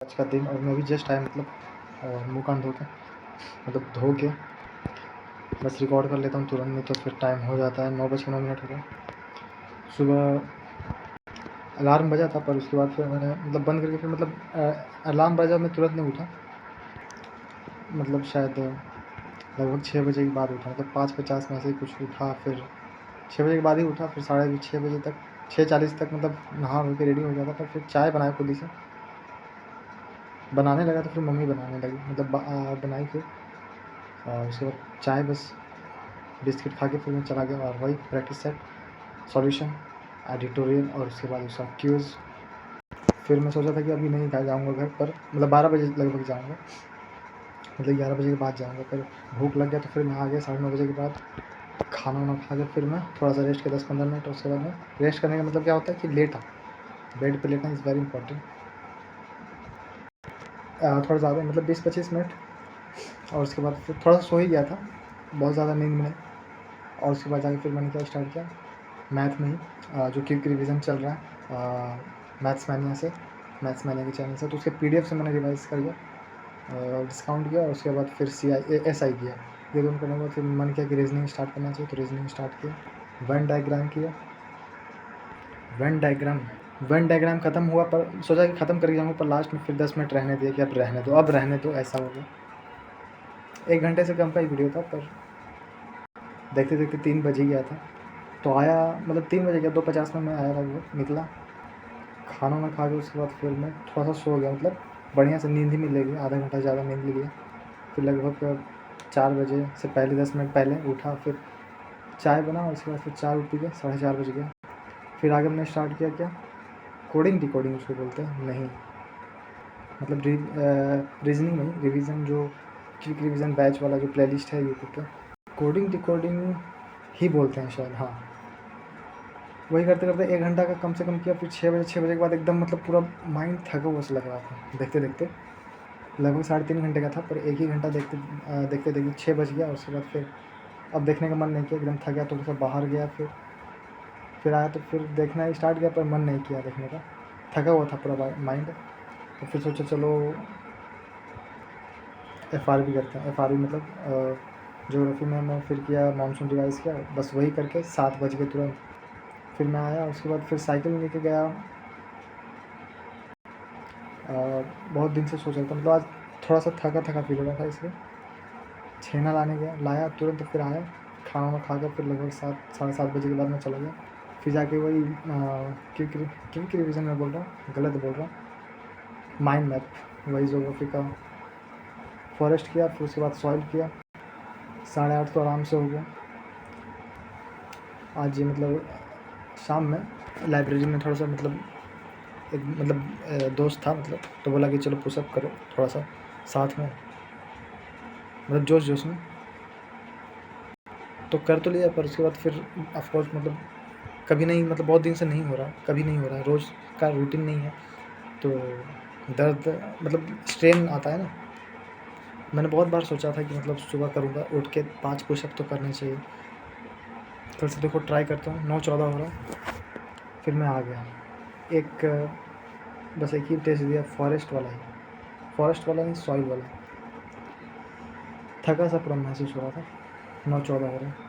आज का दिन, और मैं भी जस्ट आया मतलब मुँह कान धो के, मतलब धो के बस रिकॉर्ड कर लेता हूँ तुरंत, नहीं तो फिर टाइम हो जाता है। 9:09 हो गए। सुबह अलार्म बजा था, पर उसके बाद फिर मैंने मतलब बंद करके फिर मतलब अलार्म बजा, मैं तुरंत नहीं उठा, मतलब शायद लगभग 6 बजे के बाद उठा, मतलब 5:50 में ऐसे ही कुछ उठा। फिर 6 बजे के बाद ही उठा, फिर 6:30 बजे तक, 6:40 तक मतलब नहा धो के रेडी हो गया था। फिर चाय बनाया खुद ही से, बनाने लगा तो फिर मम्मी बनाने लगी, मतलब बनाई फिर, और उसके बाद चाय बस बिस्किट खा के फिर मैं चला गया। और वही प्रैक्टिस सेट, सॉल्यूशन, एडिटोरियल, और उसके बाद उसका क्यूज़। फिर मैं सोचा था कि अभी नहीं जाऊँगा घर पर, मतलब 12 बजे लगभग जाऊँगा, मतलब 11 बजे के बाद जाऊँगा। पर भूख लग गया तो फिर मैं आ गया 9:30 बजे के बाद। खाना वाना खा के फिर मैं थोड़ा सा रेस्ट किया 10-15 मिनट, और उसके बाद मैं रेस्ट करने का मतलब क्या होता है कि लेटा, बेड पे लेटना इज़ वेरी इंपॉर्टेंट। थोड़ा ज़्यादा मतलब 20-25 मिनट, और उसके बाद फिर थोड़ा सा सो ही गया था, बहुत ज़्यादा नींद में नहीं। और उसके बाद जाके फिर मैंने क्या स्टार्ट किया, मैथ में ही जो क्विक रिवीजन चल रहा है मैथ्स मैनिया के चैनल से, तो उसके PDF से मैंने रिवाइज़ कर लिया, डिस्काउंट किया। और उसके बाद फिर SI किया। ये दोनों करने के बाद फिर मन किया कि रीजनिंग स्टार्ट करना चाहिए, तो रीजनिंग स्टार्ट किया। वेन डायग्राम किया, वेन डायग्राम ख़त्म हुआ, पर सोचा कि ख़त्म करके जाऊँगा, पर लास्ट में फिर 10 मिनट रहने दिया कि अब रहने दो, ऐसा हो गया। 1 घंटे से कम का ही वीडियो था, पर देखते देखते 3 बज ही गया था। तो आया, मतलब 3 बजे गया, 2:50 में मैं आया लगभग, निकला, खाना वाना खा के उसके बाद फिर मैं थोड़ा सा सो गया, मतलब बढ़िया से नींद ही नहीं लगी, आधा घंटा ज़्यादा नींद ली लिया। फिर लगभग 4 बजे से पहले 10 मिनट पहले उठा, फिर चाय बना, और उसके बाद फिर चाय पी के 4:30 बज गया। फिर आगे मैंने स्टार्ट किया क्या, कोडिंग उसको बोलते हैं, नहीं मतलब रीजनिंग नहीं, रिवीजन, जो क्विक रिवीजन बैच वाला जो प्लेलिस्ट है यूट्यूब पे, कोडिंग ही बोलते हैं शायद, हाँ। वही करते करते 1 घंटा का कम से कम किया। फिर 6 बजे के बाद एकदम मतलब पूरा माइंड थका हुआ सा लग रहा था देखते देखते, लगभग 3.5 घंटे का था, पर 1 ही घंटा देखते देखते 6 बज गया। और उसके बाद फिर अब देखने का मन नहीं किया, एकदम थक गया, थोड़ा सा बाहर गया, फिर आया तो फिर देखना स्टार्ट किया, पर मन नहीं किया देखने का, थका हुआ था पूरा माइंड। तो फिर सोचा चलो FRB करते हैं, FRB मतलब ज्योग्राफी में मैं फिर किया, मानसून रिवाइज़ किया, बस वही करके 7 बज गए तुरंत। फिर मैं आया, उसके बाद फिर साइकिल लेके गया। बहुत दिन से सोच रहा था, मतलब आज थोड़ा सा थका फील हो रहा था, इसलिए छेना लाने गया, लाया तुरंत, फिर आया, खाना वाना खा कर फिर लगभग 7-7:30 बजे के बाद मैं चला गया। फिर जाके वही क्विक रिवीजन में बोल रहा हूँ, गलत बोल रहा हूँ, माइंड मैप, वही ज्योग्राफी का फॉरेस्ट किया। फिर उसके बाद सॉइल किया, 8:30 तो आराम से हो गया। आज मतलब शाम में लाइब्रेरी में थोड़ा सा मतलब एक मतलब दोस्त था, मतलब तो बोला कि चलो पुशअप करो थोड़ा सा साथ में, मतलब जोश में, तो कर तो लिया। पर उसके बाद फिर ऑफकोर्स मतलब कभी नहीं, मतलब बहुत दिन से नहीं हो रहा, कभी नहीं हो रहा, रोज़ का रूटीन नहीं है, तो दर्द मतलब स्ट्रेन आता है ना। मैंने बहुत बार सोचा था कि मतलब सुबह करूँगा, उठ के 5 पुशअप तो करने चाहिए। कल से देखो ट्राई करता हूँ। 9:14 हो रहा, फिर मैं आ गया। बस एक ही टेस्ट दिया, फॉरेस्ट वाला ही, सॉइल वाला। थका सा पूरा महसूस हो रहा था। 9:14 हो रहा है।